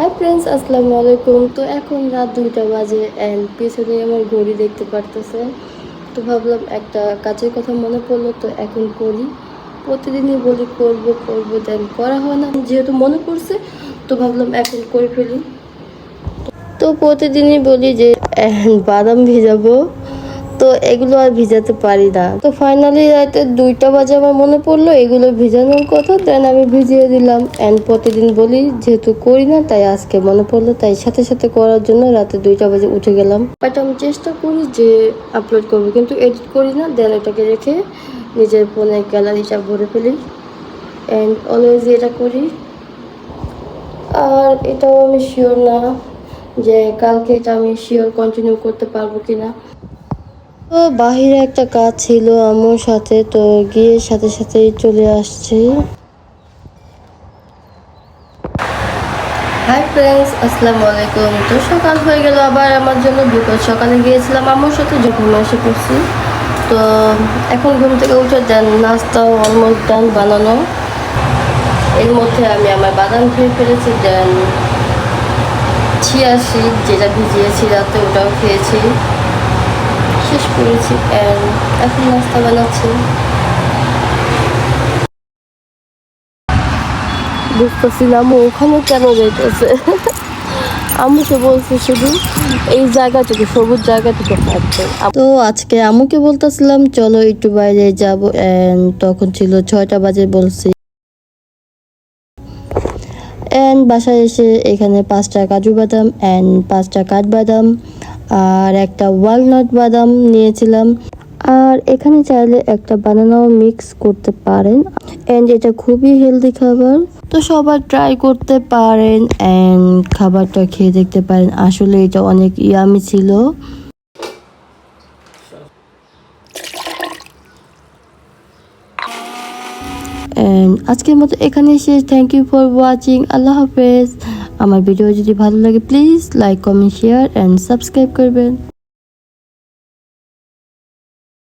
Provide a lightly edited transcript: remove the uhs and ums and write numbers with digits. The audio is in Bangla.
হাই ফ্রেন্ডস, আসসালামু আলাইকুম। তো এখন রাত 2টা বাজে অ্যান্ড পিছনে আমার ঘড়ি দেখতে পারতেছে। তো ভাবলাম একটা কাজের কথা মনে পড়লো, তো এখন করি। প্রতিদিনই বলি করব করব, দেন করা হয় না। যেহেতু মনে পড়ছে তো ভাবলাম এখন করে ফেলি। তো প্রতিদিনই বলি যে বাদাম ভিজাবো, তো এগুলো আর ভিজাতে পারি না। তো ফাইনালি রাতে 2টা বাজে আমার মনে পড়লো এগুলো ভিজানোর কথা, দেন আমি ভিজিয়ে দিলাম। অ্যান্ড প্রতিদিন বলি যেহেতু করি না, তাই আজকে মনে পড়লো, তাই সাথে সাথে করার জন্য রাতে 2টা বাজে উঠে গেলাম। বাট আমি চেষ্টা করি যে আপলোড করবো, কিন্তু এডিট করি না, দেন এটাকে রেখে নিজের ফোনে গ্যালারিটা ভরে ফেলি। অ্যান্ড অলওয়েজ এটা করি। আর এটাও আমি শিওর না যে কালকে এটা আমি শিওর কন্টিনিউ করতে পারবো কিনা। তো বাহিরে একটা কাজ ছিল আম্মুর সাথে, তো গিয়ে সাথে সাথেই চলে আসছি। হাই ফ্রেন্ডস, আসসালামু আলাইকুম। তো সকাল হয়ে গেল আবার আমার জন্য। বিকজ সকালে গিয়েছিলাম আম্মুর সাথে, যখন এসে পড়ছি। তো এখন ঘুম থেকে উঠে দেন নাস্তাও অলমোস্ট ডান বানানো। এর মধ্যে আমি আমার বাদাম খেয়ে ফেলেছি, দেন চিয়া সিড যেটা ভিজিয়েছি রাতে ওটাও খেয়েছি, শেষ করেছি। অ্যান্ড এখন নাস্তা বানাচ্ছি। বুঝতেছিলাম ওখানে কেন যাইতেছে। আম্মুকে বলছে শুধু এই জায়গাটুকু, সবুজ জায়গাটুকু হাঁটতে। তো আজকে আম্মুকে বলতেছিলাম চলো একটু বাইরে যাবো, এন্ড তখন ছিল 6টা বাজে বলছি। এন্ড বাসায় এসে এখানে 5টা কাজু বাদাম এন্ড 5টা কাঠবাদাম আর একটা ওয়ালনাট বাদাম নিয়েছিলাম। আর এখানে চাইলে একটা বানানাও মিক্স করতে পারেন, এন্ড এটা খুবই হেলদি খাবার। তো সবাই ট্রাই করতে পারেন এন্ড খাবারটা খেয়ে দেখতে পারেন, আসলে এটা অনেক ইয়ামি ছিল। আজকের মতো এখানে শেষ। Thank you for watching. আল্লাহ হাফেজ। আমার ভিডিও যদি ভালো লাগে please like, comment, share and subscribe করবেন।